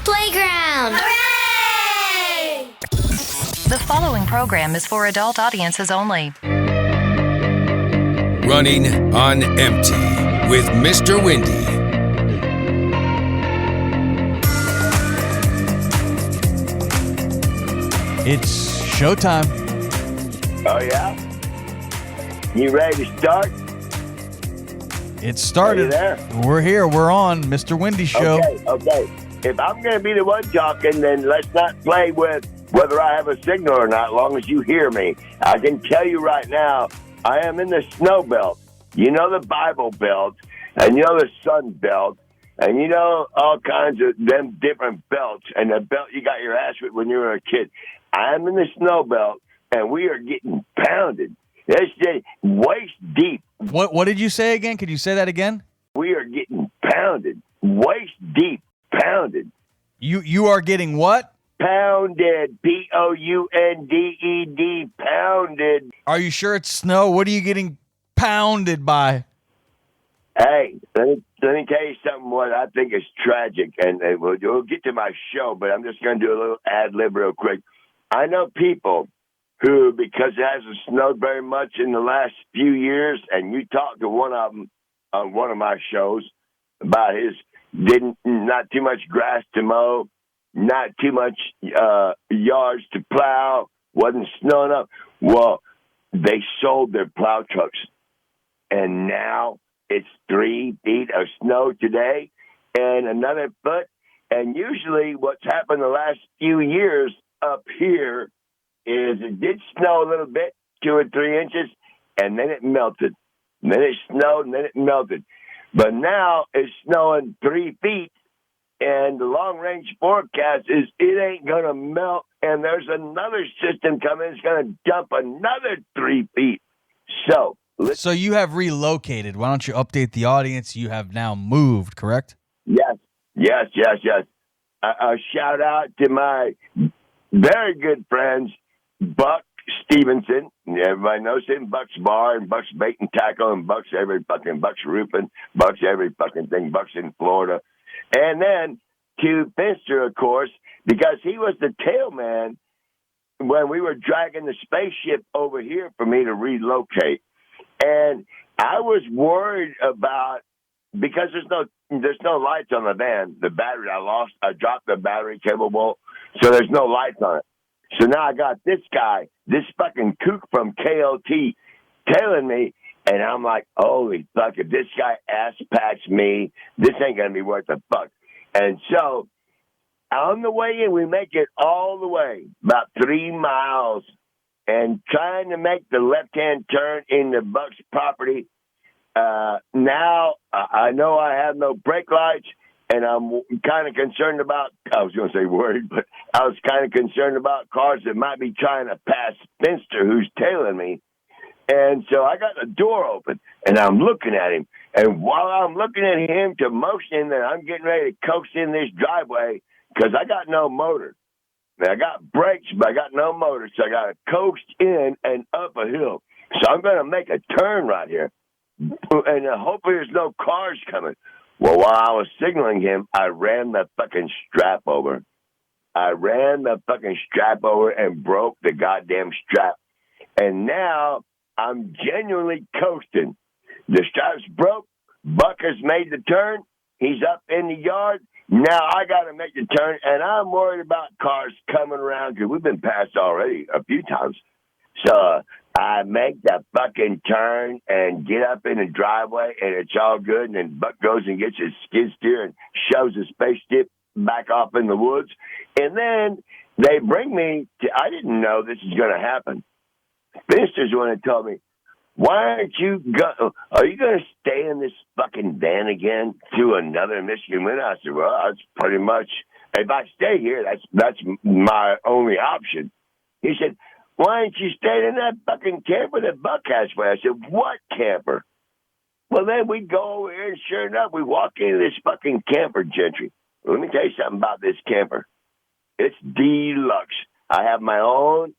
playground. Hooray! The following program is for adult audiences only. Running on Empty with Mr. Windy. It's showtime. Oh, yeah? You ready to start? It started. Are you there? We're here. We're on Mr. Windy Show. Okay. If I'm going to be the one talking, then let's not play with whether I have a signal or not, as long as you hear me. I can tell you right now, I am in the snowbelt. You know the Bible Belt, and you know the Sun Belt, and you know all kinds of them different belts, and the belt you got your ass with when you were a kid. I am in the snowbelt, and we are getting pounded. It's just waist deep. What did you say again? Could you say that again? We are getting pounded. Waist deep. Pounded. You are getting what? Pounded. Pounded. Pounded. Are you sure it's snow? What are you getting pounded by? Hey, let me tell you something what I think is tragic, and we'll get to my show, but I'm just going to do a little ad lib real quick. I know people who, because it hasn't snowed very much in the last few years, and you talked to one of them on one of my shows about his not too much grass to mow, not too much yards to plow, wasn't snowing up. Well, they sold their plow trucks, and now it's 3 feet of snow today and another foot. And usually what's happened the last few years up here is it did snow a little bit, 2 or 3 inches, and then it melted. And then it snowed, and then it melted. But now it's snowing 3 feet, and the long-range forecast is it ain't going to melt, and there's another system coming. It's going to dump another 3 feet. So you have relocated. Why don't you update the audience? You have now moved, correct? Yes. A shout out to my very good friends, Buck Stevenson. Everybody knows him. Buck's Bar and Buck's Bait and Tackle and Buck's Roofing, Buck's every fucking thing, Buck's in Florida. And then to Finster, of course, because he was the tailman when we were dragging the spaceship over here for me to relocate. And I was worried about, because there's no lights on the van. The battery I dropped the battery cable bolt, so there's no lights on it. So now I got this guy, this fucking kook from KLT telling me, and I'm like, holy fuck, if this guy ass-pats me, this ain't going to be worth a fuck. And so on the way in, we make it all the way, about 3 miles, and trying to make the left-hand turn into Buck's property. Now I know I have no brake lights, and I'm kind of concerned about, I was going to say worried, but I was kind of concerned about cars that might be trying to pass Finster, who's tailing me. And so I got the door open, and I'm looking at him. And while I'm looking at him to motion that I'm getting ready to coast in this driveway, because I got no motor. I got brakes, but I got no motor, so I got to coast in and up a hill. So I'm going to make a turn right here, and hopefully there's no cars coming. Well, while I was signaling him, I ran the fucking strap over. And broke the goddamn strap. And now I'm genuinely coasting. The strap's broke. Buck has made the turn. He's up in the yard. Now I got to make the turn, and I'm worried about cars coming around because we've been passed already a few times. So I make the fucking turn and get up in the driveway, and it's all good. And then Buck goes and gets his skid steer and shoves his spaceship back off in the woods. And then they bring me to, I didn't know this was going to happen. Finster's the one that told me, why aren't you are you going to stay in this fucking van again to another Michigan winter? I said, well, that's pretty much, if I stay here, that's my only option. He said, why aren't you staying in that fucking camper that Buck has for you? I said, what camper? Well, then we go over here, and sure enough, we walk into this fucking camper, Gentry. Let me tell you something about this camper. It's deluxe. I have my own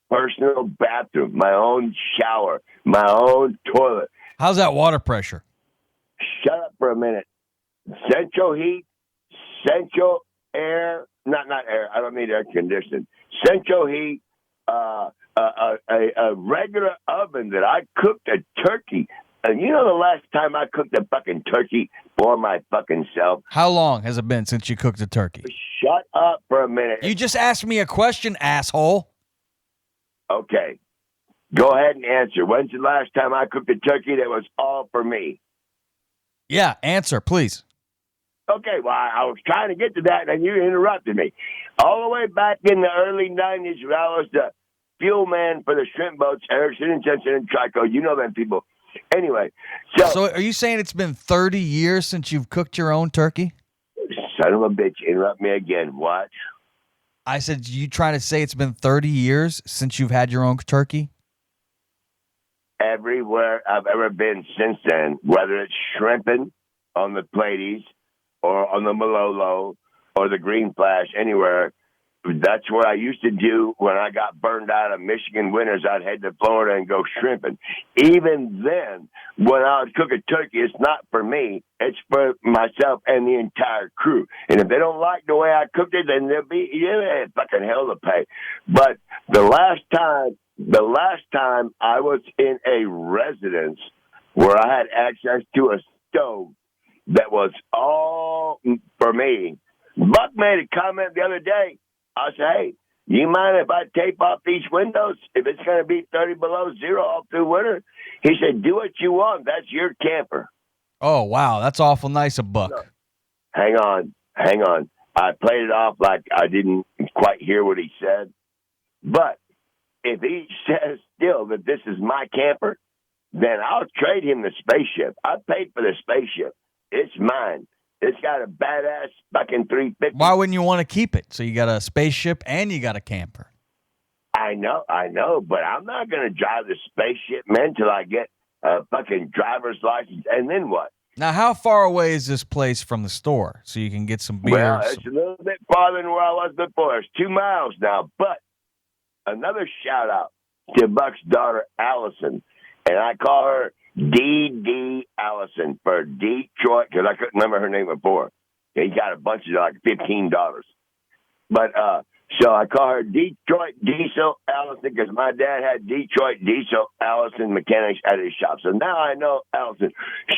personal bathroom, my own shower, my own toilet. How's that water pressure? Shut up for a minute. Central heat, central not air. I don't need air conditioning. Central heat, a regular oven that I cooked a turkey. And you know the last time I cooked a fucking turkey for my fucking self? How long has it been since you cooked a turkey? Shut up for a minute. You just asked me a question, asshole. Okay. Go ahead and answer. When's the last time I cooked a turkey that was all for me? Yeah, answer, please. Okay, well, I was trying to get to that, and you interrupted me. All the way back in the early 90s, when I was the fuel man for the shrimp boats, Erickson and Jensen and Trico. You know them people. Anyway, so are you saying it's been 30 years since you've cooked your own turkey? Son of a bitch, interrupt me again. What? I said, you trying to say it's been 30 years since you've had your own turkey? Everywhere I've ever been since then, whether it's shrimping on the Pleiades or on the Malolo or the Green Flash, anywhere, that's what I used to do when I got burned out of Michigan winters. I'd head to Florida and go shrimping. Even then, when I would cook a turkey, it's not for me. It's for myself and the entire crew. And if they don't like the way I cooked it, then they'll be fucking hell to pay. But the last time I was in a residence where I had access to a stove that was all for me, Buck made a comment the other day. I said, hey, you mind if I tape off these windows if it's going to be 30 below zero all through winter? He said, do what you want. That's your camper. Oh, wow. That's awful nice of Buck. No. Hang on. I played it off like I didn't quite hear what he said. But if he says still that this is my camper, then I'll trade him the spaceship. I paid for the spaceship. It's mine. It's got a badass fucking 350. Why wouldn't you want to keep it? So you got a spaceship and you got a camper. I know, but I'm not going to drive the spaceship, man, till I get a fucking driver's license. And then what? Now, how far away is this place from the store so you can get some beer? Well, it's a little bit farther than where I was before. It's 2 miles now. But another shout out to Buck's daughter, Allison. And I call her D.D. Allison for Detroit, because I couldn't remember her name before. He got a bunch of like $15. But so I call her Detroit Diesel Allison because my dad had Detroit Diesel Allison mechanics at his shop. So now I know Allison.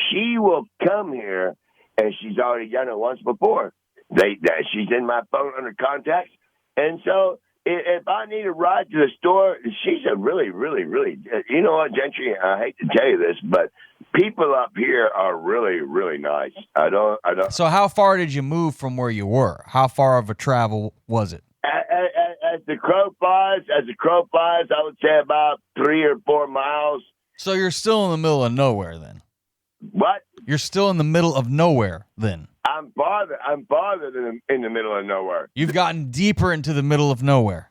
She will come here, and she's already done it once before. She's in my phone under contacts, and so if I need a ride to the store, she's a really, really, really, you know what, Gentry, I hate to tell you this, but people up here are really, really nice. I don't. So how far did you move from where you were? How far of a travel was it? As the crow flies, I would say about 3 or 4 miles. So you're still in the middle of nowhere then? What? You're still in the middle of nowhere then? I'm farther than in the middle of nowhere. You've gotten deeper into the middle of nowhere.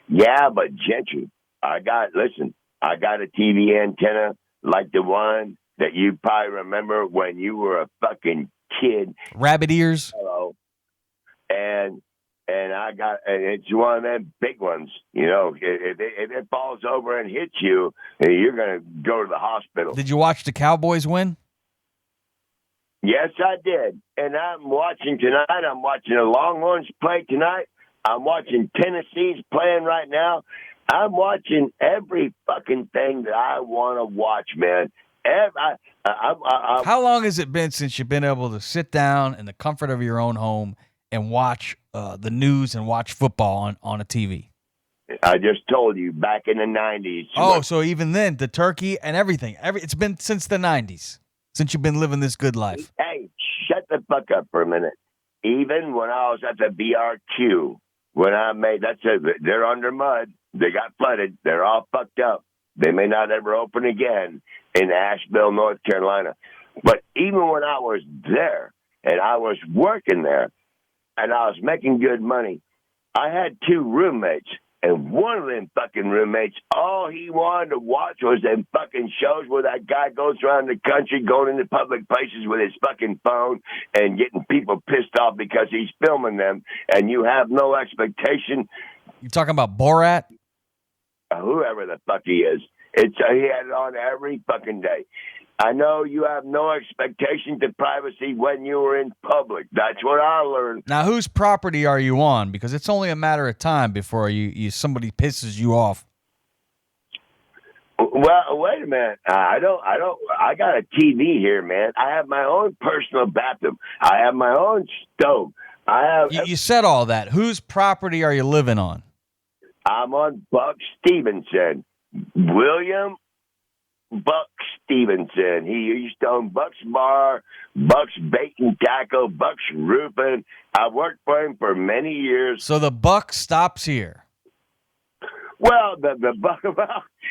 Yeah, but Gentry, I got a TV antenna like the one that you probably remember when you were a fucking kid. Rabbit ears. Hello. And it's one of them big ones. You know, if it falls over and hits you, you're going to go to the hospital. Did you watch the Cowboys win? Yes, I did. And I'm watching tonight. I'm watching the Longhorns play tonight. I'm watching Tennessee's playing right now. I'm watching every fucking thing that I want to watch, man. How long has it been since you've been able to sit down in the comfort of your own home and watch the news and watch football on a TV? I just told you, back in the 90s. Oh, so even then, the turkey and everything. It's been since the 90s. Since you've been living this good life. Hey, shut the fuck up for a minute. Even when I was at the BRQ, they're under mud. They got flooded. They're all fucked up. They may not ever open again in Asheville, North Carolina. But even when I was there and I was working there and I was making good money, I had 2 roommates. And one of them fucking roommates, all he wanted to watch was them fucking shows where that guy goes around the country going into public places with his fucking phone and getting people pissed off because he's filming them, and you have no expectation. You talking about Borat? Whoever the fuck he is. He had it on every fucking day. I know you have no expectation to privacy when you are in public. That's what I learned. Now, whose property are you on? Because it's only a matter of time before somebody pisses you off. Well, wait a minute. I got a TV here, man. I have my own personal bathroom. I have my own stove. You said all that. Whose property are you living on? I'm on Buck Stevenson. William Buck Stevenson. He used to own Buck's Bar, Buck's Bait and Tackle, Buck's Roofing. I worked for him for many years. So the buck stops here. Well, the Buck,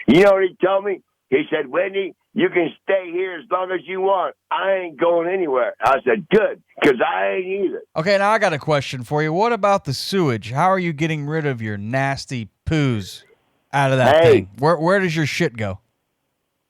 you know what he told me? He said, Wendy, you can stay here as long as you want. I ain't going anywhere. I said, good, because I ain't either. Okay, now I got a question for you. What about the sewage? How are you getting rid of your nasty poos out of that thing? Where does your shit go?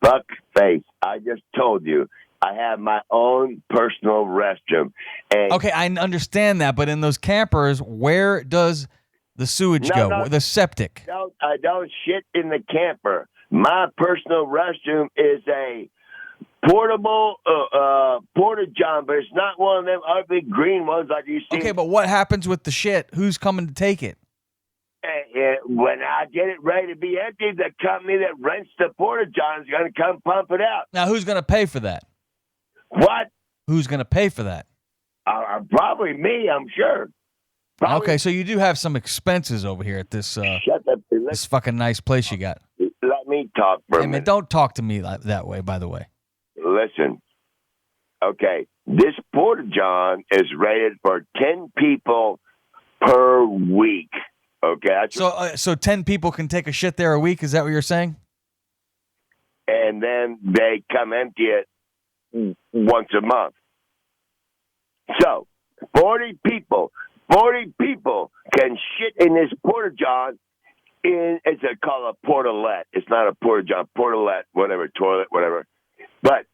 Buck face, I just told you, I have my own personal restroom. And okay, I understand that, but in those campers, where does the sewage go? No, the septic. I don't shit in the camper. My personal restroom is a portable porta-john, but it's not one of them ugly green ones like you see. Okay, but what happens with the shit? Who's coming to take it? When I get it ready to be emptied, the company that rents the porta-john is going to come pump it out. Now, who's going to pay for that? What? Who's going to pay for that? Probably me, I'm sure. Probably. Okay, so you do have some expenses over here at this Shut up. this fucking nice place you got. Let me talk for a minute. Man, don't talk to me that way, by the way. Listen. Okay, this porta-john is rated for 10 people per week. Okay. So 10 people can take a shit there a week? Is that what you're saying? And then they come empty it once a month. So 40 people can shit in this porta-john. It's called a portalette. It's not a porta-john, portalette, whatever, toilet, whatever. But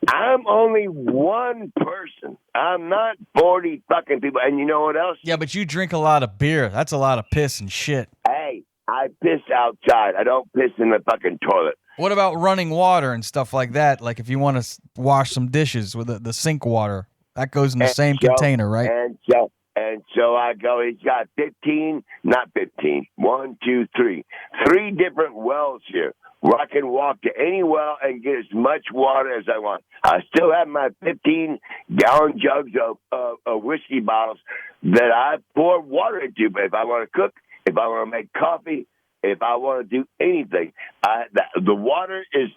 I'm only one person. I'm not 40 fucking people. And you know what else? Yeah, but you drink a lot of beer. That's a lot of piss and shit. Hey, I piss outside. I don't piss in the fucking toilet. What about running water and stuff like that? Like if you want to wash some dishes with the sink water, that goes in the same container, right? And so I go, he's got 3 different wells here where I can walk to any well and get as much water as I want. I still have my 15-gallon jugs of whiskey bottles that I pour water into. But if I want to cook, if I want to make coffee, if I want to do anything, the water is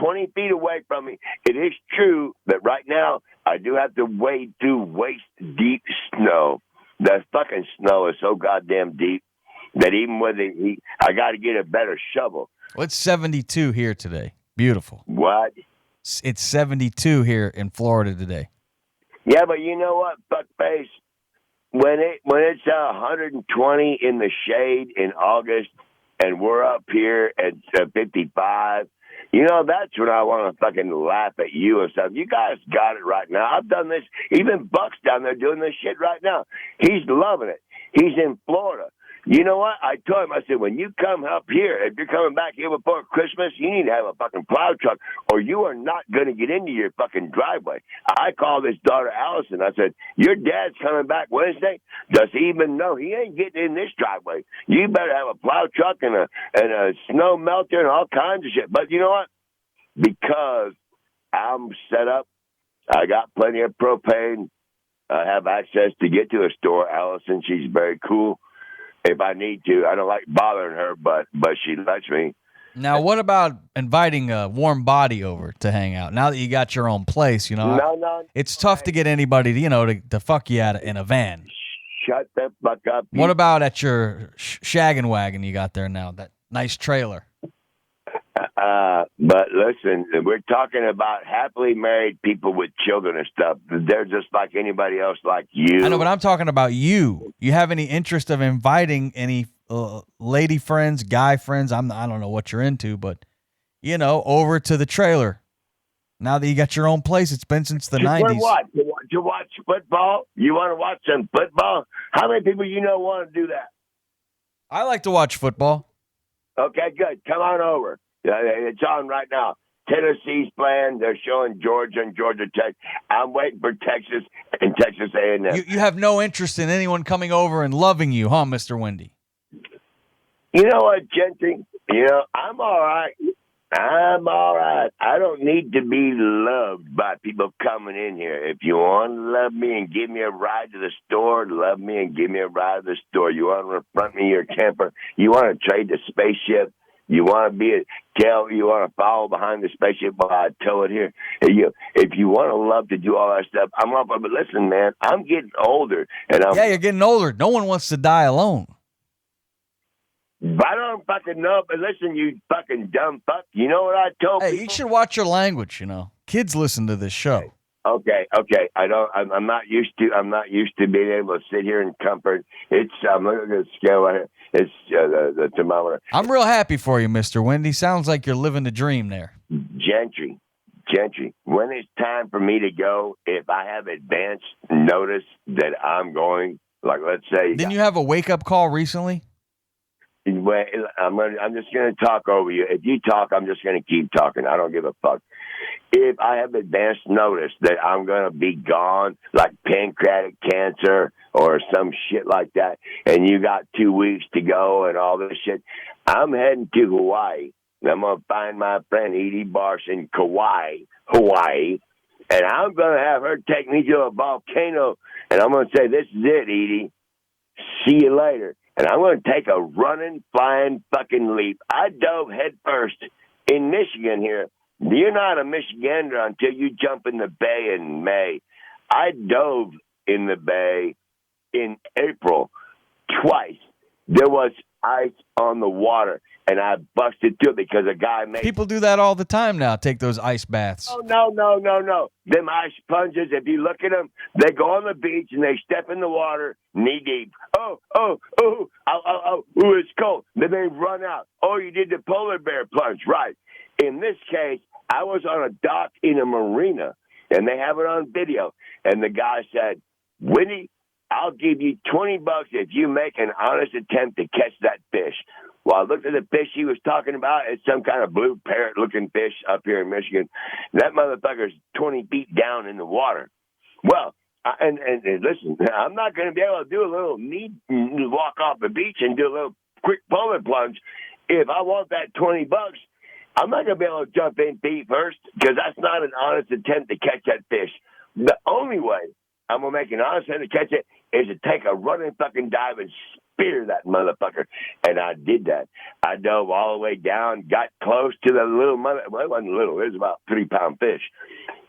20 feet away from me. It is true that right now I do have to wade through waist-deep snow. The fucking snow is so goddamn deep that even with the heat, I got to get a better shovel. Well, it's 72 here today. Beautiful. What? It's 72 here in Florida today. Yeah, but you know what, fuckface? When it's 120 in the shade in August and we're up here at 55, you know, that's when I want to fucking laugh at you and stuff. You guys got it right now. I've done this. Even Buck's down there doing this shit right now. He's loving it. He's in Florida. You know what? I told him, I said, when you come up here, if you're coming back here before Christmas, you need to have a fucking plow truck or you are not going to get into your fucking driveway. I called his daughter, Allison. I said, your dad's coming back Wednesday? Does he even know? He ain't getting in this driveway. You better have a plow truck and a snow melter and all kinds of shit. But you know what? Because I'm set up, I got plenty of propane. I have access to get to a store. Allison, she's very cool. If I need to, I don't like bothering her, but she lets me. Now, what about inviting a warm body over to hang out? Now that you got your own place, you know, no, it's tough to get anybody, to fuck you out in a van. Shut the fuck up. What about at your shaggin' wagon you got there now? That nice trailer. But listen, we're talking about happily married people with children and stuff. They're just like anybody else, like you. I know, but I'm talking about you. You have any interest of inviting any lady friends, guy friends? I don't know what you're into, but over to the trailer. Now that you got your own place, it's been since the 90s. What? To watch football? You want to watch some football? How many people want to do that? I like to watch football. Okay, good. Come on over. It's on right now. Tennessee's playing. They're showing Georgia and Georgia Tech. I'm waiting for Texas and Texas A&M. You have no interest in anyone coming over and loving you, huh, Mr. Wendy? You know what, Gentry? You know, I'm all right. I'm all right. I don't need to be loved by people coming in here. If you want to love me and give me a ride to the store, love me and give me a ride to the store. You want to front me your camper? You want to trade the spaceship? You want to be a tail? You want to follow behind the spaceship while I tow it here? If you want to love to do all that stuff, I'm up. But listen, man, I'm getting older, and you're getting older. No one wants to die alone. I don't fucking know, but listen, you fucking dumb fuck. You know what I told people? You should watch your language. You know, kids listen to this show. Okay. I'm not used to being able to sit here in comfort. It's look at the scale right here. It's the thermometer. I'm real happy for you, Mr. Wendy. Sounds like you're living the dream there. Gentry. When it's time for me to go, if I have advance notice that I'm going, like let's say, didn't you have a wake up call recently? Well, I'm just going to talk over you. If you talk, I'm just going to keep talking. I don't give a fuck. If I have advance notice that I'm going to be gone, like pancreatic cancer or some shit like that, and you got 2 weeks to go and all this shit, I'm heading to Hawaii. And I'm going to find my friend Edie Barsh in Kauai, Hawaii, and I'm going to have her take me to a volcano, and I'm going to say, this is it, Edie. See you later. And I'm going to take a running, flying fucking leap. I dove head first in Michigan here. You're not a Michigander until you jump in the bay in May. I dove in the bay in April twice. There was ice on the water, and I busted through it because a guy made... People do that all the time now, take those ice baths. Oh, no. Them ice sponges, if you look at them, they go on the beach and they step in the water knee deep. Oh, it's cold. Then they run out. Oh, you did the polar bear plunge. Right. In this case, I was on a dock in a marina, and they have it on video. And the guy said, Winnie, I'll give you $20 if you make an honest attempt to catch that fish. Well, I looked at the fish he was talking about. It's some kind of blue parrot-looking fish up here in Michigan. That motherfucker's 20 feet down in the water. Well, and listen, I'm not going to be able to do a little knee walk off the beach and do a little quick polar plunge. If I want that $20, I'm not going to be able to jump in feet first because that's not an honest attempt to catch that fish. The only way I'm going to make an honest attempt to catch it is to take a running fucking dive and spear that motherfucker. And I did that. I dove all the way down, got close to the little mother. Well, it wasn't little. It was about 3-pound fish.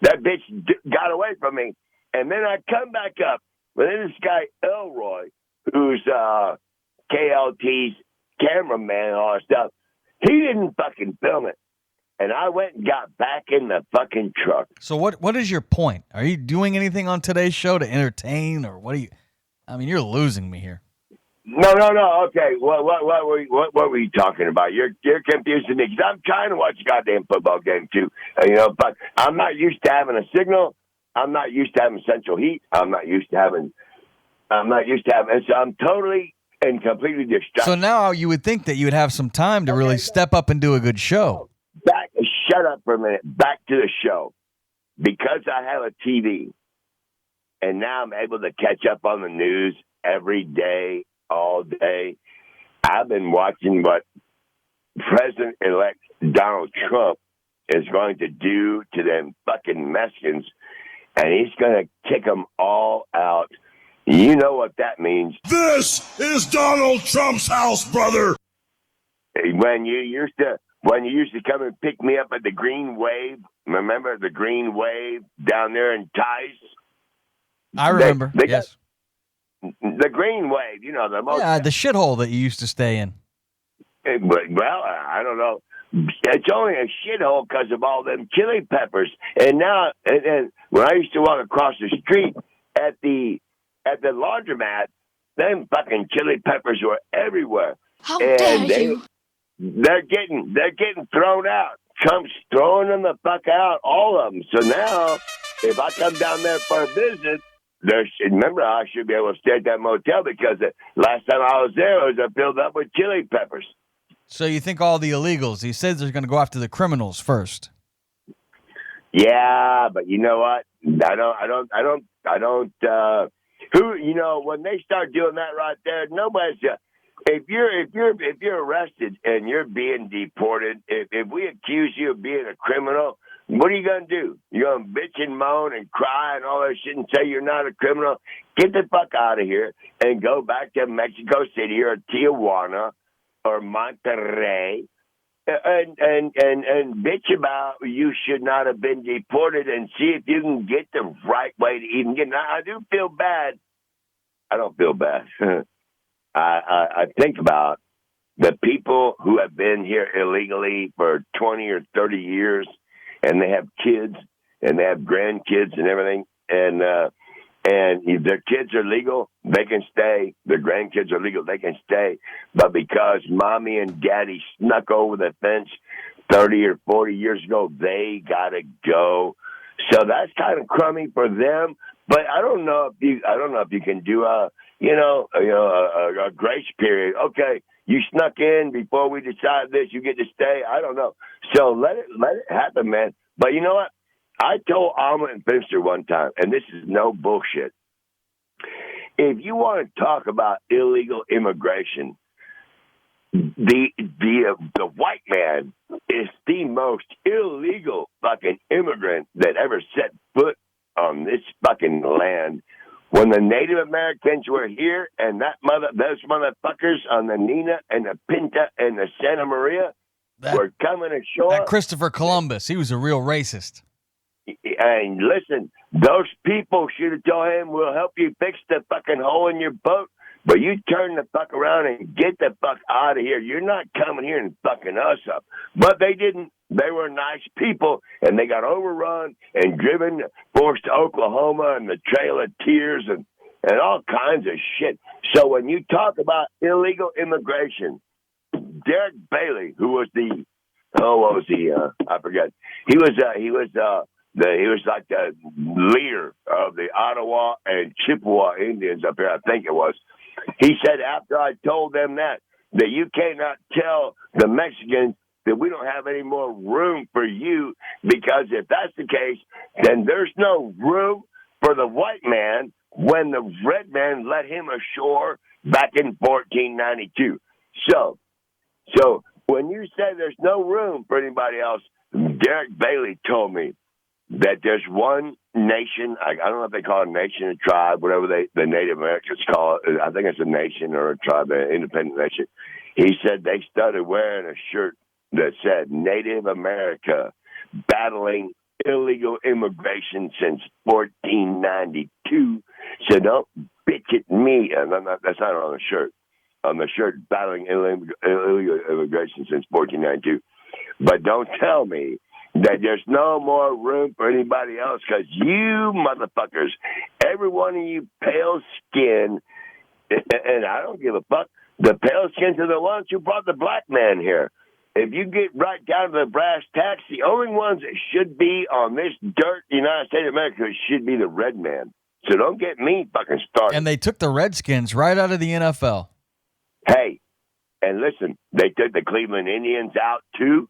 That bitch got away from me. And then I come back up. But then this guy, Elroy, who's KLT's cameraman and all that stuff, he didn't fucking film it. And I went and got back in the fucking truck. So what is your point? Are you doing anything on today's show to entertain, or what are you? I mean, you're losing me here. No. Okay, what were you talking about? You're confusing me because I'm trying to watch a goddamn football game too. But I'm not used to having a signal. I'm not used to having central heat. I'm not used to having. So I'm totally and completely distracted. So now you would think that you would have some time to really step up and do a good show. Shut up for a minute. Back to the show. Because I have a TV, and now I'm able to catch up on the news every day, all day. I've been watching what President-elect Donald Trump is going to do to them fucking Mexicans, and he's going to kick them all out. You know what that means. This is Donald Trump's house, brother. When you used to come and pick me up at the Green Wave, remember the Green Wave down there in Tice? I remember, yes. The Green Wave, the most... Yeah, the shithole that you used to stay in. Well, I don't know. It's only a shithole because of all them chili peppers. And now, and when I used to walk across the street at the laundromat, them fucking chili peppers were everywhere. How dare you? They're getting thrown out. Trump's throwing them the fuck out, all of them. So now, if I come down there for a visit, remember, I should be able to stay at that motel because the last time I was there, it was filled up with chili peppers. So you think all the illegals, he says they're going to go after the criminals first. Yeah, but you know what? When they start doing that right there, nobody's. If you're arrested and you're being deported, if we accuse you of being a criminal, what are you gonna do? You're gonna bitch and moan and cry and all that shit and say you're not a criminal? Get the fuck out of here and go back to Mexico City or Tijuana or Monterrey and bitch about you should not have been deported and see if you can get the right way to even get. Now, I do feel bad. I don't feel bad. I think about the people who have been here illegally for 20 or 30 years, and they have kids and they have grandkids and everything, and if their kids are legal, they can stay. Their grandkids are legal, they can stay. But because mommy and daddy snuck over the fence 30 or 40 years ago, they got to go. So that's kind of crummy for them. But I don't know if you can do a grace period. Okay, you snuck in before we decided this. You get to stay. I don't know. So let it happen, man. But you know what? I told Alma and Finster one time, and this is no bullshit. If you want to talk about illegal immigration, the white man is the most illegal fucking immigrant that ever set foot on this fucking land. When the Native Americans were here, and those motherfuckers on the Nina and the Pinta and the Santa Maria were coming ashore. That Christopher Columbus, he was a real racist. And listen, those people should have told him, we'll help you fix the fucking hole in your boat, but you turn the fuck around and get the fuck out of here. You're not coming here and fucking us up. But they didn't. They were nice people, and they got overrun and forced to Oklahoma and the Trail of Tears and all kinds of shit. So when you talk about illegal immigration, Derek Bailey, who was I forget. He was like the leader of the Ottawa and Chippewa Indians up here, I think it was. He said after I told them that you cannot tell the Mexicans that we don't have any more room for you, because if that's the case, then there's no room for the white man when the red man let him ashore back in 1492. So when you say there's no room for anybody else, Derek Bailey told me that there's one nation, I don't know if they call it a nation, a tribe, whatever the Native Americans call it. I think it's a nation or a tribe, an independent nation. He said they started wearing a shirt that said Native America battling illegal immigration since 1492. So don't bitch at me. That's not on the shirt. On the shirt, battling illegal immigration since 1492. But don't tell me that there's no more room for anybody else, because you motherfuckers, every one of you pale skin, and I don't give a fuck, the pale skins are the ones who brought the black man here. If you get right down to the brass tacks, the only ones that should be on this dirt, United States of America, should be the red man. So don't get me fucking started. And they took the Redskins right out of the NFL. Hey, and listen, they took the Cleveland Indians out too.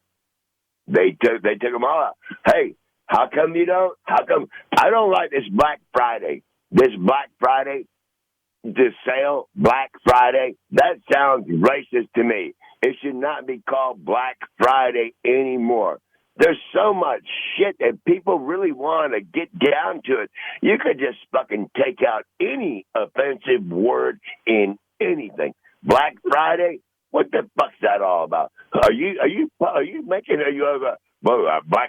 They took them all out. Hey, how come I don't like this Black Friday? This Black Friday, this sale, Black Friday, that sounds racist to me. It should not be called Black Friday anymore. There's so much shit that people really want to get down to it. You could just fucking take out any offensive word in anything. Black Friday? What the fuck's that all about? Are you black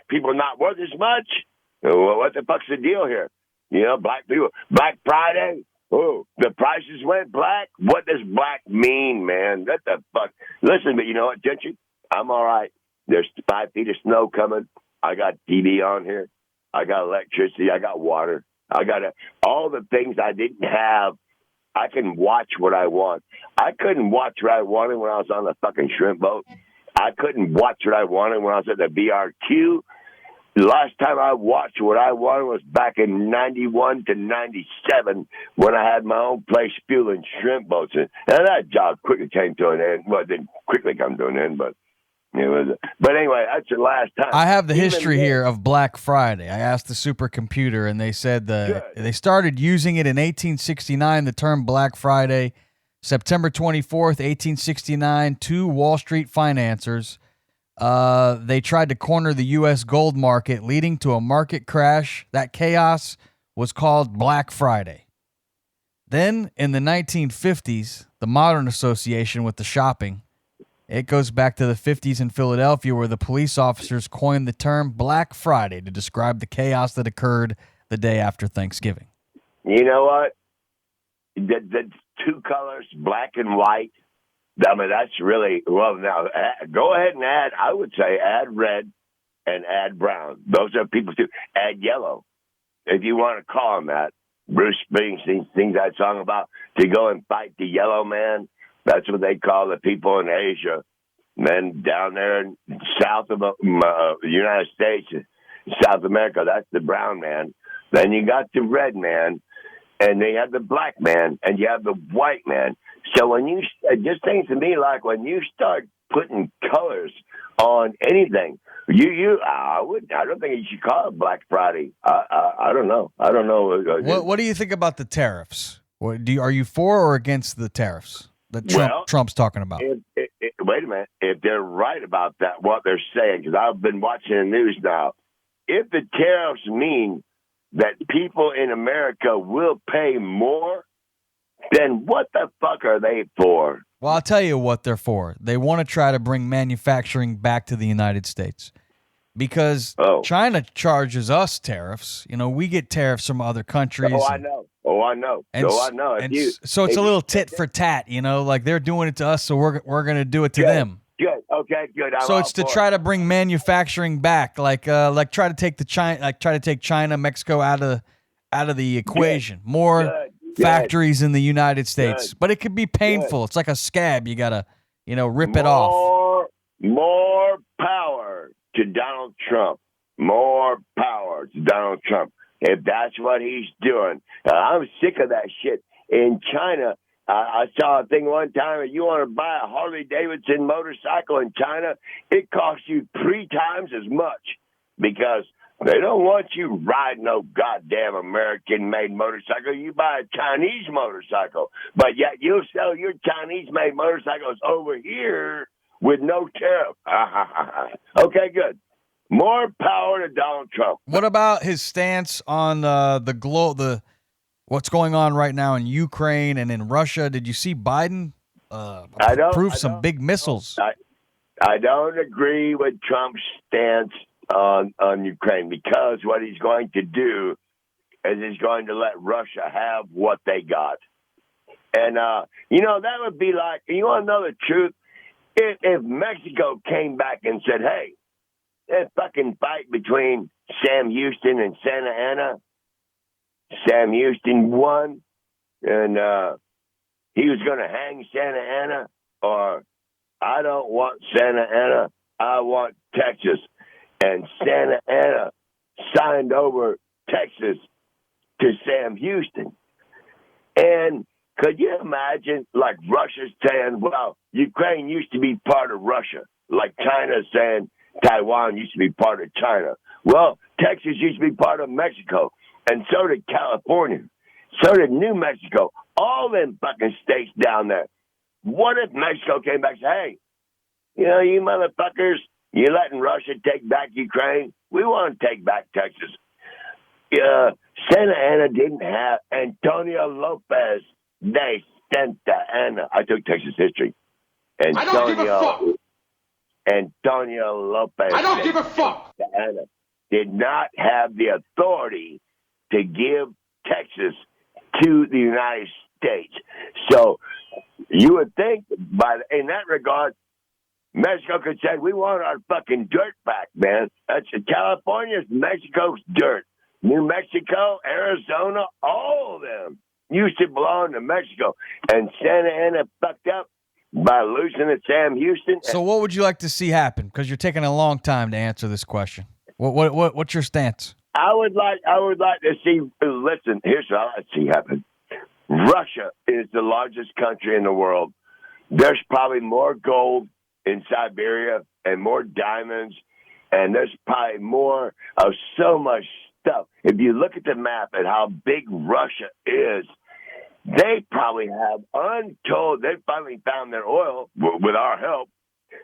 people not worth as much? Well, what the fuck's the deal here? You know, black people, Black Friday? Oh, the prices went black? What does black mean, man? What the fuck? Listen, but you know what, gentry? I'm all right. There's 5 feet of snow coming. I got TV on here. I got electricity. I got water. I got all the things I didn't have. I can watch what I want. I couldn't watch what I wanted when I was on the fucking shrimp boat. I couldn't watch what I wanted when I was at the BRQ. The last time I watched what I wanted was back in 91 to 97 when I had my own place fueling shrimp boats. And that job quickly came to an end. Well, it didn't quickly come to an end, but It was, but anyway, that's the last time. I have the Even history then- here of Black Friday. I asked the supercomputer, and they said Good. they started using it in 1869, the term Black Friday. September 24th, 1869, two Wall Street financiers, they tried to corner the U.S. gold market, leading to a market crash. That chaos was called Black Friday. Then, in the 1950s, the Modern Association with the shopping, it goes back to the 50s in Philadelphia, where the police officers coined the term Black Friday to describe the chaos that occurred the day after Thanksgiving. You know what? The two colors, black and white. I mean, that's really, well, now, go ahead and add, I would say add red and add brown. Those are people too. Add yellow, if you want to call them that. Bruce Springsteen sings that song about to go and fight the yellow man. That's what they call the people in Asia. Men down there in south of the United States, South America, that's the brown man. Then you got the red man, and they have the black man, and you have the white man. So when you, it just seems to me like when you start putting colors on anything, I don't think you should call it Black Friday. I don't know. I don't know. What do you think about the tariffs? Are you for or against the tariffs that Trump's talking about? Wait a minute. If they're right about that, what they're saying, because I've been watching the news now, if the tariffs mean that people in America will pay more, then what the fuck are they for? Well, I'll tell you what they're for. They want to try to bring manufacturing back to the United States because China charges us tariffs. You know, we get tariffs from other countries. I know. I know. So it's a little tit for tat, you know, like they're doing it to us, so we're going to do it to them. Good. Okay. Good. So it's to try to bring manufacturing back, like try to take China, Mexico out of the equation. Good. More Good. factories in the United States, Good. but it could be painful. It's like a scab. You gotta, rip it off. More power to Donald Trump. More power to Donald Trump. If that's what he's doing, I'm sick of that shit. In China, I saw a thing one time. If you want to buy a Harley Davidson motorcycle in China, it costs you 3 times as much because they don't want you riding no goddamn American-made motorcycle. You buy a Chinese motorcycle, but yet you'll sell your Chinese-made motorcycles over here with no tariff. Okay, good. More power to Donald Trump. What about his stance on what's going on right now in Ukraine and in Russia? Did you see Biden approve some big missiles? I don't agree with Trump's stance on Ukraine because what he's going to do is he's going to let Russia have what they got. And, that would be like, you want to know the truth? If Mexico came back and said, hey, that fucking fight between Sam Houston and Santa Ana, Sam Houston won, and he was going to hang Santa Ana, or I don't want Santa Ana, I want Texas. And Santa Ana signed over Texas to Sam Houston. And could you imagine, like Russia's saying, well, Ukraine used to be part of Russia, like China saying Taiwan used to be part of China. Well, Texas used to be part of Mexico, and so did California. So did New Mexico. All them fucking states down there. What if Mexico came back and said, hey, you motherfuckers, you're letting Russia take back Ukraine? We want to take back Texas. Santa Ana didn't have Antonio Lopez de Santa Ana. I took Texas history. I don't give a fuck. Antonio Lopez. I don't give a fuck. Ana did not have the authority to give Texas to the United States. So you would think, in that regard, Mexico could say, we want our fucking dirt back, man. That's California's Mexico's dirt. New Mexico, Arizona, all of them used to belong to Mexico. And Santa Ana fucked up by losing to Sam Houston. So what would you like to see happen? Because you're taking a long time to answer this question. What's your stance? I would like to see, listen, here's what I'd like to see happen. Russia is the largest country in the world. There's probably more gold in Siberia and more diamonds, and there's probably more of so much stuff. If you look at the map at how big Russia is, they probably have untold. They finally found their oil with our help,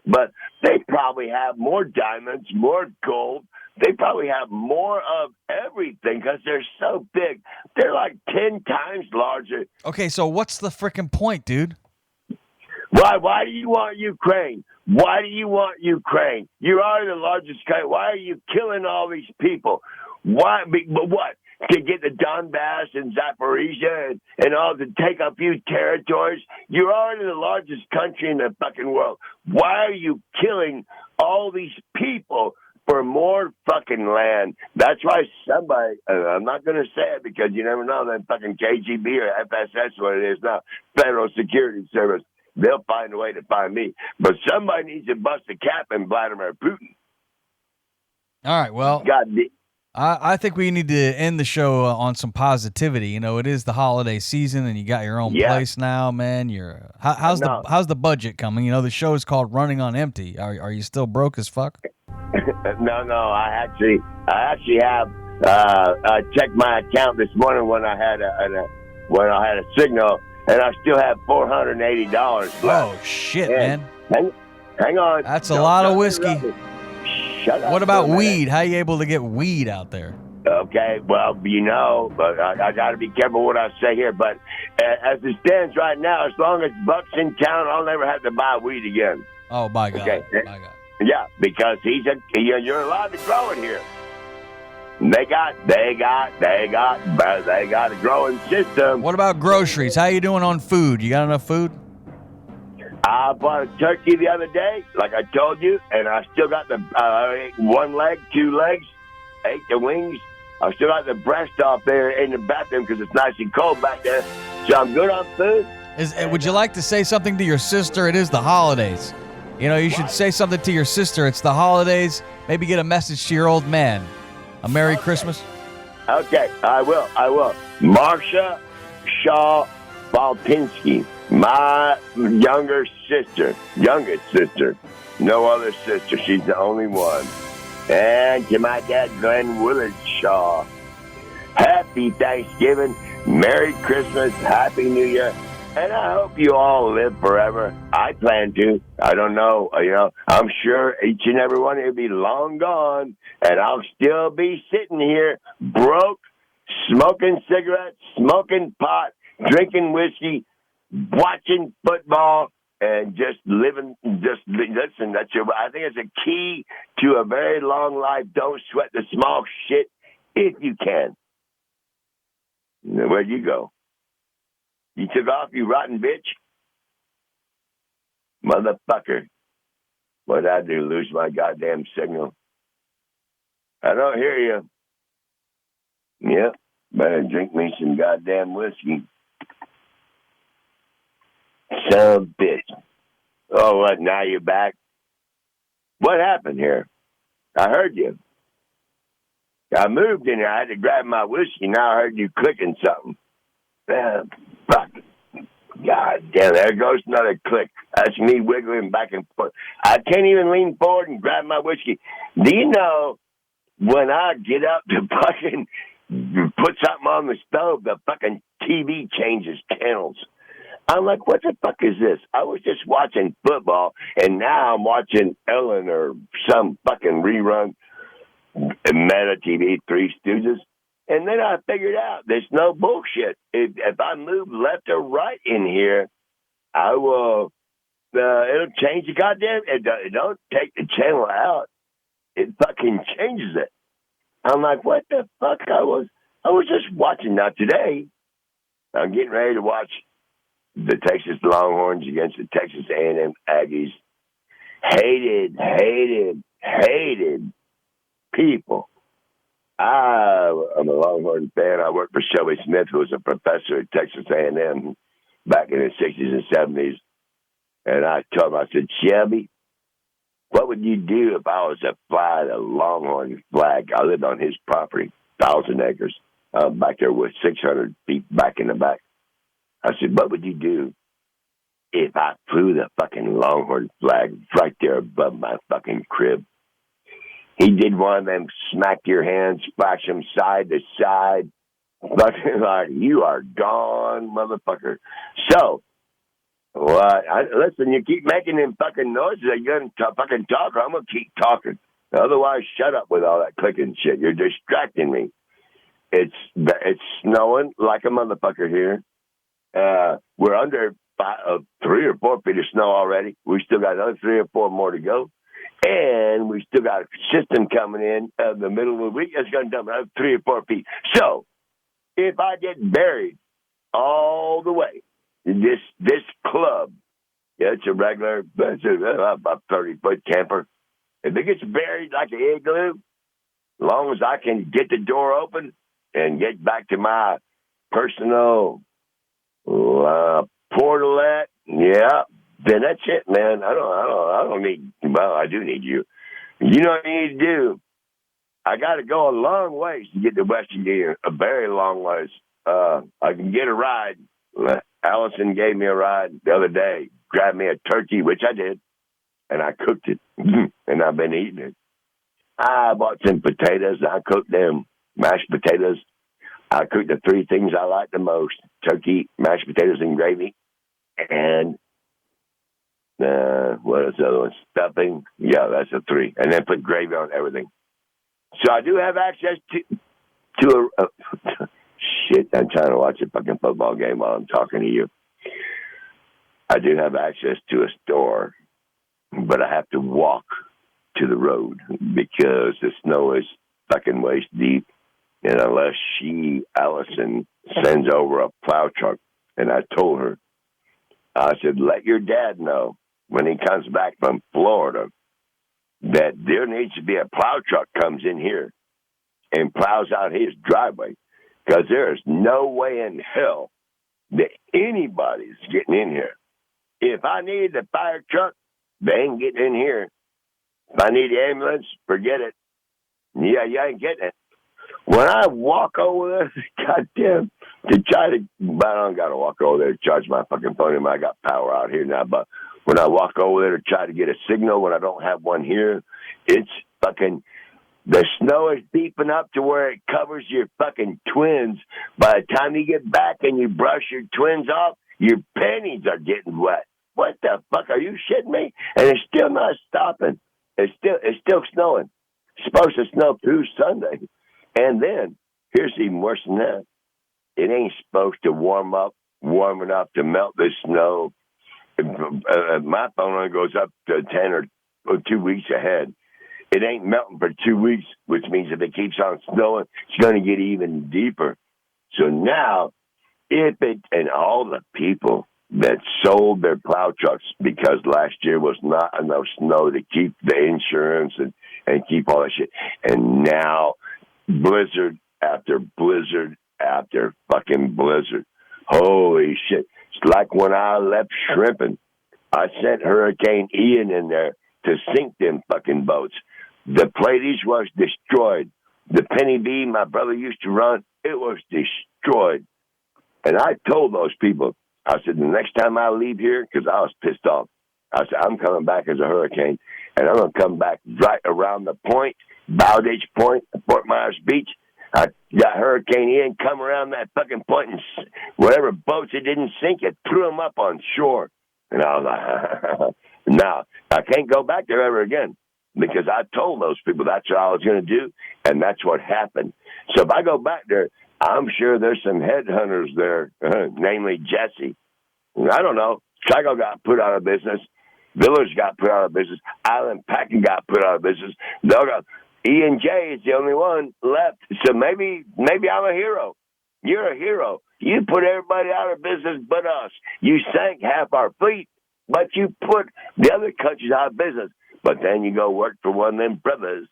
but they probably have more diamonds, more gold. They probably have more of everything because they're so big. They're like 10 times larger. Okay, so what's the freaking point, dude? Why do you want Ukraine? Why do you want Ukraine? You're already the largest country. Why are you killing all these people? Why? But what? To get the Donbass and Zaporizhia and all to take a few territories? You're already the largest country in the fucking world. Why are you killing all these people for more fucking land? That's why somebody, I'm not going to say it because you never know, that fucking KGB or FSS, what it is now, Federal Security Service, they'll find a way to find me. But somebody needs to bust a cap in Vladimir Putin. All right, well, I think we need to end the show on some positivity. You know, it is the holiday season, and you got your own place now, man. How's the budget coming? You know, the show is called Running on Empty. Are you still broke as fuck? No. I actually have checked my account this morning when I had a signal, and I still have $480 left. Oh shit, man! Hang on. That's a lot of whiskey. Shut up. What about weed? How are you able to get weed out there? Okay, well, but I got to be careful what I say here. But as it stands right now, as long as Buck's in town, I'll never have to buy weed again. Oh, by God. Okay. By God. Yeah, because you're allowed to grow it here. They got a growing system. What about groceries? How you doing on food? You got enough food? I bought a turkey the other day, like I told you, and I still got the one leg, 2 legs, ate the wings. I still got the breast off there in the bathroom because it's nice and cold back there. So I'm good on food. Would you like to say something to your sister? It is the holidays. You know, you should say something to your sister. It's the holidays. Maybe get a message to your old man. A Merry Christmas. Okay, I will. Marcia Shaw Baltinsky, my youngest sister, no other sister. She's the only one. And to my dad, Glenn Willard Shaw, happy Thanksgiving, Merry Christmas, Happy New Year, and I hope you all live forever. I plan to. I don't know. I'm sure each and every one of you will be long gone, and I'll still be sitting here broke, smoking cigarettes, smoking pot, drinking whiskey, watching football, and just living. Listen. I think it's a key to a very long life. Don't sweat the small shit if you can. Where'd you go? You took off, you rotten bitch? Motherfucker. What'd I do, lose my goddamn signal? I don't hear you. Yep, better drink me some goddamn whiskey. Son of a bitch. Oh, what, now you're back? What happened here? I heard you. I moved in here. I had to grab my whiskey. Now I heard you clicking something. Fuck. God damn, there goes another click. That's me wiggling back and forth. I can't even lean forward and grab my whiskey. Do you know when I get up to fucking put something on the stove, the fucking TV changes channels? I'm like, what the fuck is this? I was just watching football, and now I'm watching Ellen or some fucking rerun, Meta TV, Three Stooges. And then I figured out there's no bullshit. If I move left or right in here, I will. It'll change the goddamn. It don't take the channel out. It fucking changes it. I'm like, what the fuck? I was just watching. Now today, I'm getting ready to watch the Texas Longhorns against the Texas A&M Aggies. Hated people. I'm a Longhorn fan. I worked for Shelby Smith, who was a professor at Texas A&M back in the 60s and 70s. And I told him, I said, Shelby, what would you do if I was to fly the Longhorn flag? I lived on his property, 1,000 acres, back there with 600 feet back in the back. I said, what would you do if I flew the fucking Longhorn flag right there above my fucking crib. He did one of them smack your hands, splash them side to side. Fucking like, you are gone, motherfucker. So, listen, you keep making them fucking noises. You're going to fucking talk, or I'm going to keep talking. Otherwise, shut up with all that clicking shit. You're distracting me. It's snowing like a motherfucker here. We're under 3 or 4 feet of snow already. We still got another 3 or 4 more to go. And we still got a system coming in the middle of the week. It's going to dump another 3 or 4 feet. So, if I get buried all the way, this club, it's a regular, about 30-foot camper. If it gets buried like an igloo, as long as I can get the door open and get back to my personal portalette, yeah, then that's it, man. I don't need. Well, I do need you. You know what I need to do? I got to go a long ways to get to West Virginia, a very long ways. I can get a ride. Allison gave me a ride the other day, grabbed me a turkey, which I did, and I cooked it, and I've been eating it. I bought some potatoes. I cooked them, mashed potatoes. I cooked the 3 things I like the most: turkey, mashed potatoes, and gravy. And what is the other one? Stuffing. Yeah, that's a 3. And then put gravy on everything. So I do have access to a shit. I'm trying to watch a fucking football game while I'm talking to you. I do have access to a store, but I have to walk to the road because the snow is fucking waist deep. And unless Allison, sends over a plow truck, and I told her, I said, let your dad know when he comes back from Florida that there needs to be a plow truck comes in here and plows out his driveway, because there is no way in hell that anybody's getting in here. If I need the fire truck, they ain't getting in here. If I need the ambulance, forget it. Yeah, you ain't getting it. When I walk over there, goddamn, to try to, I don't got to walk over there to charge my fucking phone. I got power out here now, but when I walk over there to try to get a signal when I don't have one here, it's fucking, the snow is deeping up to where it covers your fucking twins. By the time you get back and you brush your twins off, your panties are getting wet. What the fuck? Are you shitting me? And it's still not stopping. It's still snowing. It's supposed to snow through Sunday. And then, here's even worse than that. It ain't supposed to warm enough to melt the snow. My phone only goes up to 10 or 2 weeks ahead. It ain't melting for 2 weeks, which means if it keeps on snowing, it's going to get even deeper. So now, and all the people that sold their plow trucks because last year was not enough snow to keep the insurance and keep all that shit. And now, blizzard after blizzard after fucking blizzard. Holy shit. It's like when I left shrimping. I sent Hurricane Ian in there to sink them fucking boats. The Pleiades was destroyed. The Penny B my brother used to run, it was destroyed. And I told those people, I said, the next time I leave here, because I was pissed off, I said, I'm coming back as a hurricane, and I'm going to come back right around the point, Bowditch Point, Fort Myers Beach. I got Hurricane Ian come around that fucking point, and whatever boats it didn't sink, it threw them up on shore. And I was like, no, I can't go back there ever again, because I told those people that's what I was going to do, and that's what happened. So if I go back there, I'm sure there's some headhunters there, namely Jesse. I don't know. Chicago got put out of business. Village got put out of business. Island Packing got put out of business. E&J is the only one left. So maybe I'm a hero. You're a hero. You put everybody out of business but us. You sank half our fleet, but you put the other countries out of business. But then you go work for one of them brothers,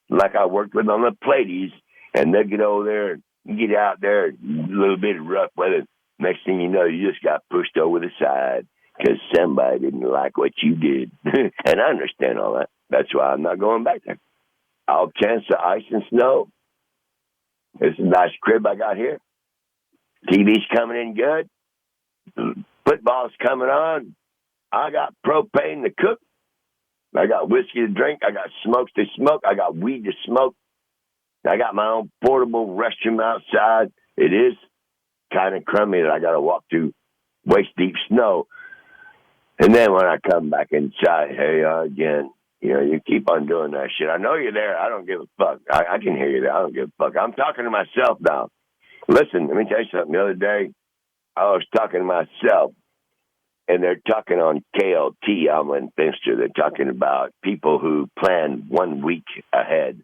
like I worked with on the Pleiades, and they get over there and get out there, a little bit of rough weather. Next thing you know, you just got pushed over the side because somebody didn't like what you did. And I understand all that. That's why I'm not going back there. I'll chance the ice and snow. This is a nice crib I got here. TV's coming in good. football's coming on. I got propane to cook. I got whiskey to drink. I got smokes to smoke. I got weed to smoke. I got my own portable restroom outside. It is kind of crummy that I got to walk through waist-deep snow. And then when I come back inside, hey, again, you keep on doing that shit. I know you're there. I don't give a fuck. I can hear you there. I don't give a fuck. I'm talking to myself now. Listen, let me tell you something. The other day, I was talking to myself, and they're talking on KLT, Alma and Finster. They're talking about people who plan 1 week ahead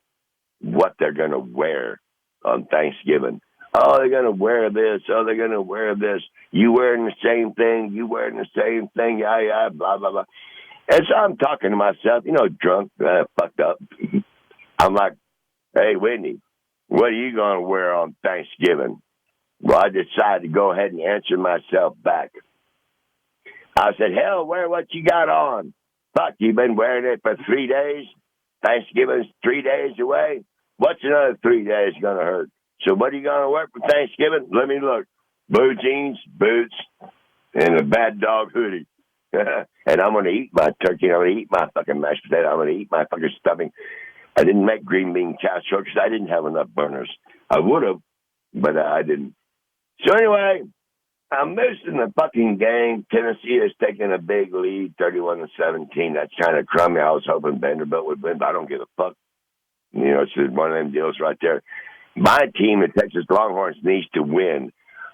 what they're going to wear on Thanksgiving. Oh, they're going to wear this. Oh, they're going to wear this. You wearing the same thing. You wearing the same thing. Yeah, blah, blah, blah. And so I'm talking to myself, drunk, fucked up. I'm like, hey, Whitney, what are you going to wear on Thanksgiving? Well, I decided to go ahead and answer myself back. I said, hell, wear what you got on. Fuck, you've been wearing it for 3 days. Thanksgiving's 3 days away. What's another 3 days going to hurt? So what are you going to wear for Thanksgiving? Let me look. Blue jeans, boots, and a bad dog hoodie. And I'm going to eat my turkey. I'm going to eat my fucking mashed potato. I'm going to eat my fucking stuffing. I didn't make green bean casserole because I didn't have enough burners. I would have, but I didn't. So anyway, I'm missing the fucking game. Tennessee is taking a big lead, 31-17. That's kind of crummy. I was hoping Vanderbilt would win, but I don't give a fuck. It's just one of them deals right there. My team, the Texas Longhorns, needs to win.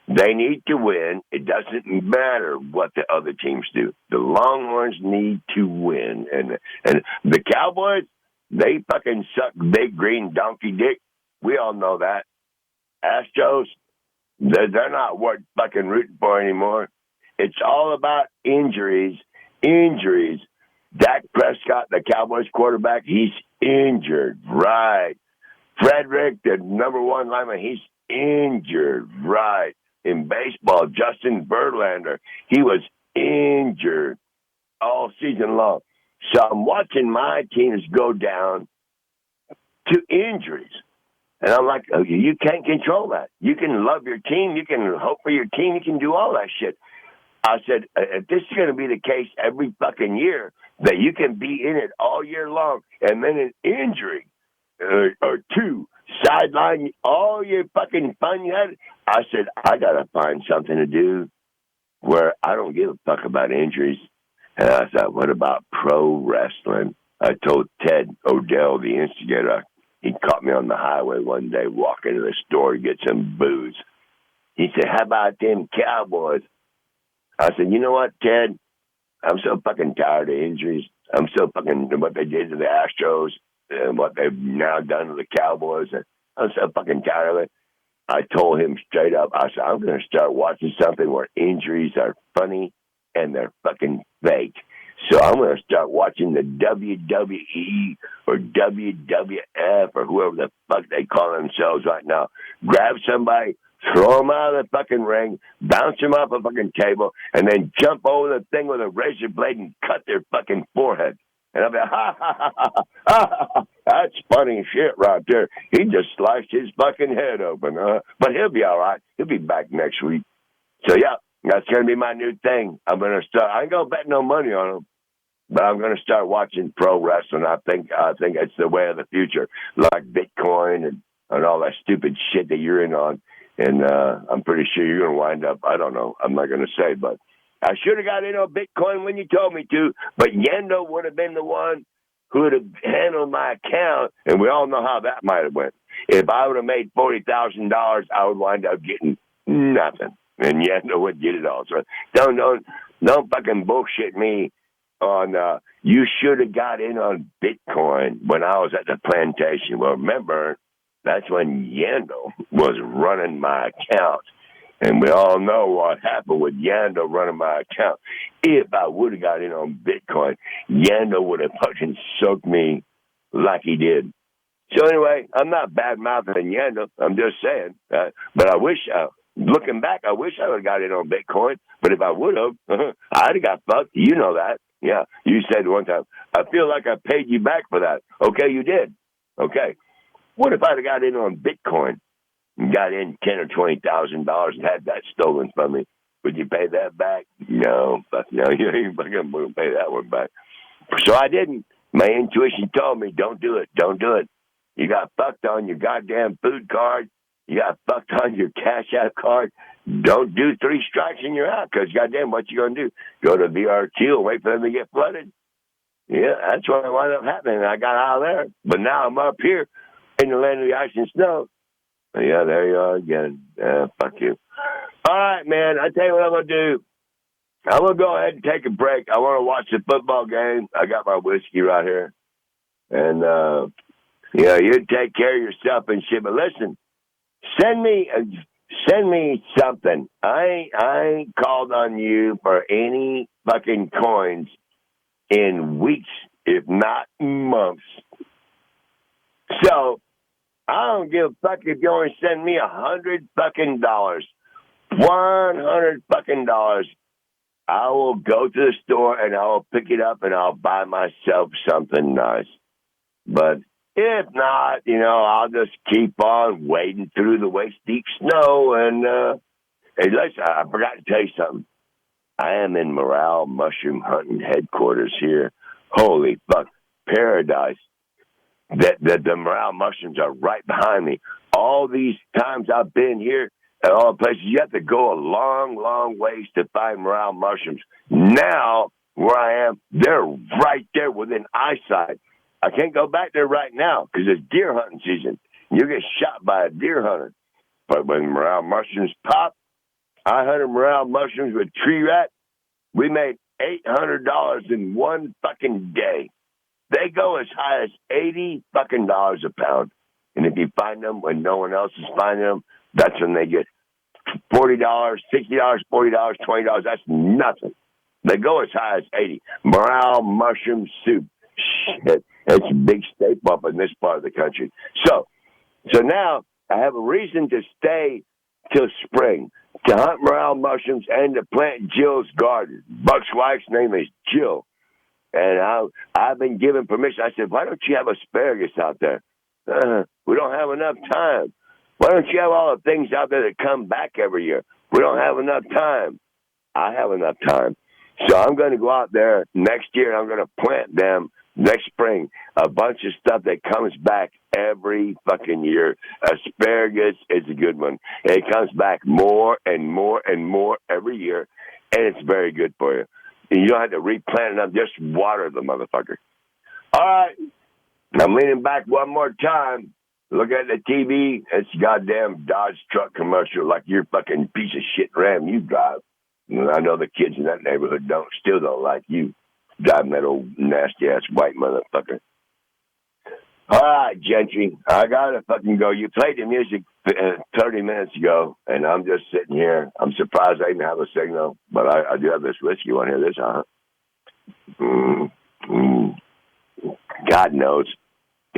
They need to win. It doesn't matter what the other teams do. The Longhorns need to win. And the Cowboys, they fucking suck big green donkey dick. We all know that. Astros, they're not worth fucking rooting for anymore. It's all about injuries. Injuries. Dak Prescott, the Cowboys quarterback, he's injured. Right. Frederick, the number one lineman, he's injured. Right. In baseball, Justin Verlander, he was injured all season long. So I'm watching my teams go down to injuries. And I'm like, oh, you can't control that. You can love your team. You can hope for your team. You can do all that shit. I said, if this is going to be the case every fucking year, that you can be in it all year long, and then an injury or two sideline all your fucking fun you had, I said, I got to find something to do where I don't give a fuck about injuries. And I thought, what about pro wrestling? I told Ted Odell, the instigator, he caught me on the highway one day walking to the store to get some booze. He said, how about them Cowboys? I said, you know what, Ted? I'm so fucking tired of injuries. I'm so fucking what they did to the Astros and what they've now done to the Cowboys. I'm so fucking tired of it. I told him straight up, I said, I'm going to start watching something where injuries are funny and they're fucking fake. So I'm going to start watching the WWE or WWF or whoever the fuck they call themselves right now. Grab somebody, throw them out of the fucking ring, bounce them off a fucking table, and then jump over the thing with a razor blade and cut their fucking forehead. And I'll be like, ha, ha, ha, ha, ha, ha. That's funny shit right there. He just sliced his fucking head open. But he'll be all right. He'll be back next week. So, yeah, that's going to be my new thing. I'm going to start. I ain't going to bet no money on him, but I'm going to start watching pro wrestling. I think it's the way of the future, like Bitcoin and all that stupid shit that you're in on. And I'm pretty sure you're going to wind up, I don't know, I'm not going to say, but I should have got in on Bitcoin when you told me to, but Yendo would have been the one who would have handled my account, and we all know how that might have went. If I would have made $40,000, I would wind up getting nothing, and Yendo would get it all. So don't fucking bullshit me on you should have got in on Bitcoin when I was at the plantation. Well, remember, that's when Yando was running my account. And we all know what happened with Yando running my account. If I would have got in on Bitcoin, Yando would have fucking soaked me like he did. So anyway, I'm not bad-mouthing Yando. I'm just saying. But I wish, looking back, I wish I would have got in on Bitcoin. But if I would have, I'd have got fucked. You know that. Yeah, you said one time, I feel like I paid you back for that. Okay, you did. Okay. What if I'd have got in on Bitcoin and got in $10,000 or $20,000 and had that stolen from me? Would you pay that back? No, fuck no. You ain't fucking going to pay that one back. So I didn't. My intuition told me, don't do it. Don't do it. You got fucked on your goddamn food card. You got fucked on your cash out card. Don't do 3 strikes and you're out, because goddamn, what you going to do? Go to VRQ and wait for them to get flooded? Yeah, that's what wound up happening. I got out of there. But now I'm up here in the land of the ice and snow. Yeah, there you are again. Fuck you. All right, man. I tell you what I'm going to do. I'm going to go ahead and take a break. I want to watch the football game. I got my whiskey right here. And, you take care of yourself and shit. But listen, send me something. I ain't called on you for any fucking coins in weeks, if not months. So I don't give a fuck if you only send me $100 fucking dollars. $100 fucking dollars. I will go to the store and I will pick it up and I'll buy myself something nice. But if not, I'll just keep on wading through the waist-deep snow. And hey, listen, I forgot to tell you something. I am in Morale Mushroom Hunting Headquarters here. Holy fuck, paradise. The morale mushrooms are right behind me. All these times I've been here at all places, you have to go a long, long ways to find morale mushrooms. Now, where I am, they're right there within eyesight. I can't go back there right now because it's deer hunting season. You get shot by a deer hunter. But when morale mushrooms pop, I hunted morale mushrooms with tree rat. We made $800 in one fucking day. They go as high as $80 fucking dollars a pound. And if you find them when no one else is finding them, that's when they get $40, $60, $40, $20. That's nothing. They go as high as 80. Morale mushroom soup. Shit. It's a big staple up in this part of the country. So now I have a reason to stay till spring, to hunt morale mushrooms and to plant Jill's garden. Buck's wife's name is Jill. And I've been given permission. I said, why don't you have asparagus out there? We don't have enough time. Why don't you have all the things out there that come back every year? We don't have enough time. I have enough time. So I'm going to go out there next year and I'm going to plant them next spring. A bunch of stuff that comes back every fucking year. Asparagus is a good one. It comes back more and more and more every year. And it's very good for you. You don't have to replant them. Just water the motherfucker. All right. I'm leaning back one more time. Look at the TV. It's a goddamn Dodge truck commercial like your fucking piece of shit Ram you drive. And I know the kids in that neighborhood still don't like you driving that old nasty-ass white motherfucker. All right, Gentry. I got to fucking go. You played the music 30 minutes ago, and I'm just sitting here. I'm surprised I even have a signal, but I do have this whiskey. You want to hear this, huh? God knows.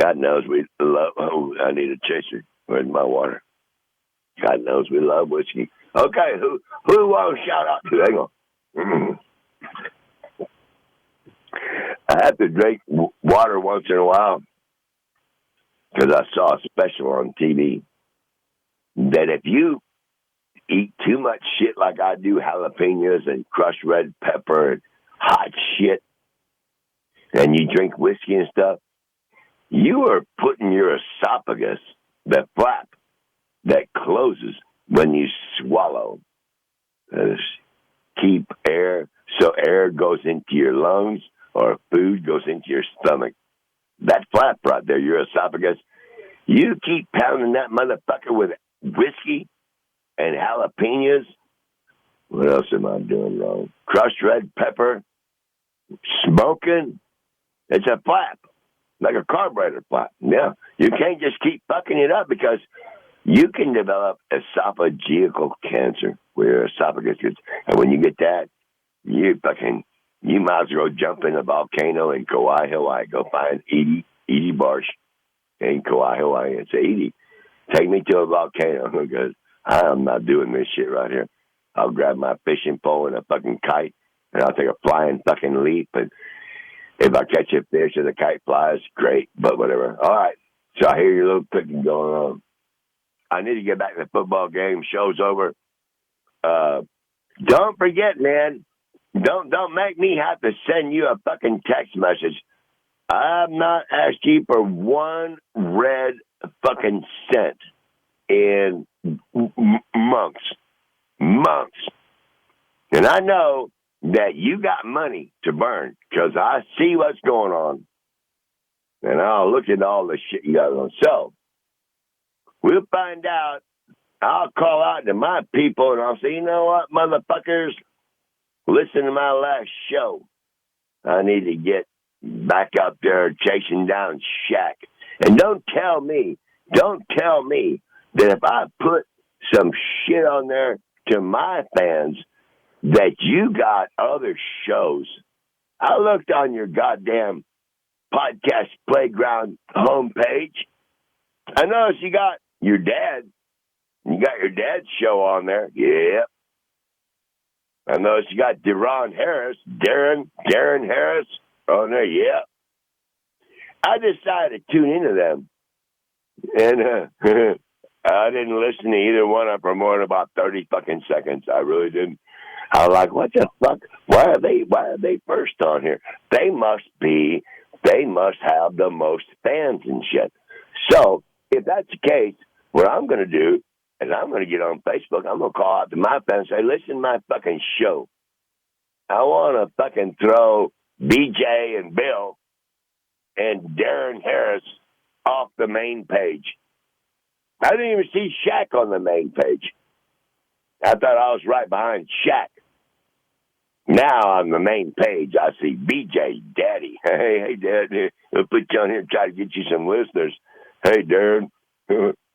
God knows we love. Oh, I need a chaser. Where's my water? God knows we love whiskey. Okay, who wants to shout out to? Hang on. I have to drink water once in a while because I saw a special on TV that if you eat too much shit like I do, jalapenos and crushed red pepper and hot shit, and you drink whiskey and stuff, you are putting your esophagus, the flap that closes when you swallow, keep air, so air goes into your lungs or food goes into your stomach. That flap right there, your esophagus, you keep pounding that motherfucker with whiskey and jalapenos. What else am I doing wrong? Crushed red pepper, smoking. It's a flap, like a carburetor flap. Yeah, you can't just keep fucking it up because you can develop esophageal cancer where your esophagus gets, and when you get that, you might as well jump in a volcano in Kauai, Hawaii. Go find Edie Barsh in Kauai, Hawaii. It's 80. Take me to a volcano because I am not doing this shit right here. I'll grab my fishing pole and a fucking kite, and I'll take a flying fucking leap. And if I catch a fish and the kite flies, great, but whatever. All right. So I hear your little cooking going on. I need to get back to the football game. Show's over. Don't forget, man. Don't make me have to send you a fucking text message. I've not asked you for one red fucking cent in months. Months. And I know that you got money to burn because I see what's going on. And I'll look at all the shit you got on. So, we'll find out. I'll call out to my people and I'll say, you know what, motherfuckers? Listen to my last show. I need to get back up there chasing down Shaq. And don't tell me that if I put some shit on there to my fans that you got other shows. I looked on your goddamn podcast playground homepage. I noticed you got your dad. You got your dad's show on there. Yep. I noticed you got Darren Harris on there. Yep. I decided to tune into them. And I didn't listen to either one of them for more than about 30 fucking seconds. I really didn't. I was like, what the fuck? Why are they first on here? They must have the most fans and shit. So if that's the case, what I'm going to do is I'm going to get on Facebook. I'm going to call out to my fans and say, listen to my fucking show. I want to fucking throw BJ and Bill and Darren Harris off the main page. I didn't even see Shaq on the main page. I thought I was right behind Shaq. Now on the main page, I see BJ, Daddy. Hey, Dad, I'll put you on here and try to get you some listeners. Hey, Darren.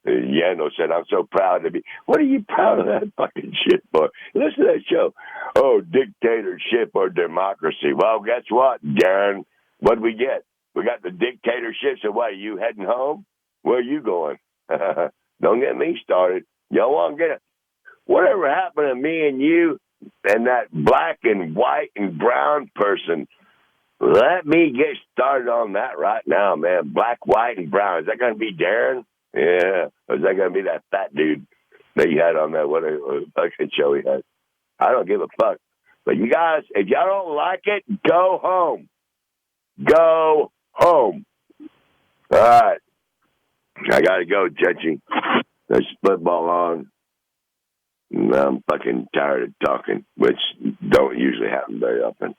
Yano said, I'm so proud to be. What are you proud of that fucking shit for? Listen to that show. Oh, dictatorship or democracy. Well, guess what, Darren? What'd we get? We got the dictatorship. So what, are you heading home? Where are you going? Don't get me started. Y'all want to get it. Whatever happened to me and you and that black and white and brown person, let me get started on that right now, man. Black, white, and brown. Is that going to be Darren? Yeah. Or is that going to be that fat dude that you had on that what a fucking show he had? I don't give a fuck. But you guys, if y'all don't like it, go home. Go home. All right. I got to go, Judgy. There's football on. I'm fucking tired of talking, which don't usually happen very often.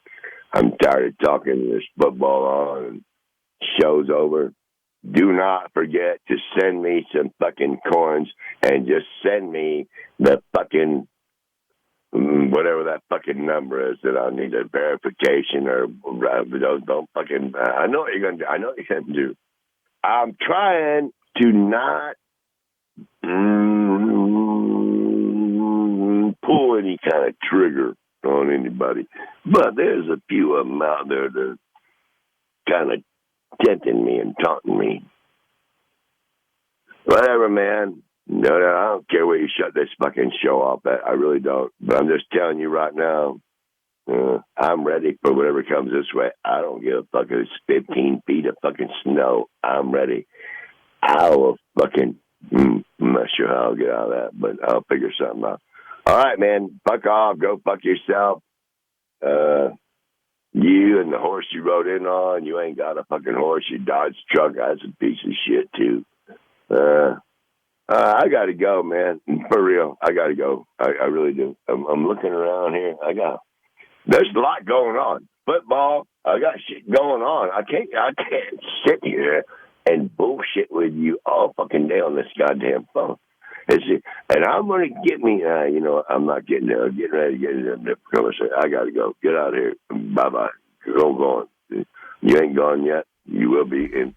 I'm tired of talking. There's football on and show's over. Do not forget to send me some fucking coins and just send me the fucking whatever that fucking number is that I need a verification or don't fucking. I know what you're gonna do. I know what you're gonna do. I'm trying to not pull any kind of trigger on anybody, but there's a few of them out there that are kind of tempting me and taunting me. Whatever, man. No, I don't care where you shut this fucking show off at. I really don't. But I'm just telling you right now, I'm ready for whatever comes this way. I don't give a fuck if it's 15 feet of fucking snow. I'm ready. I will fucking, I'm not sure how I'll get out of that, but I'll figure something out. All right, man. Fuck off. Go fuck yourself. You and the horse you rode in on, you ain't got a fucking horse. Your Dodge truck, that's a piece of shit, too. I got to go, man. For real. I got to go. I really do. I'm looking around here. There's a lot going on. Football, I got shit going on. I can't sit here and bullshit with you all fucking day on this goddamn phone. And I'm going to get me, I'm not getting there. I'm getting ready to get into the conversation. I got to go. Get out of here. Bye-bye. Go on. You ain't gone yet. You will be. And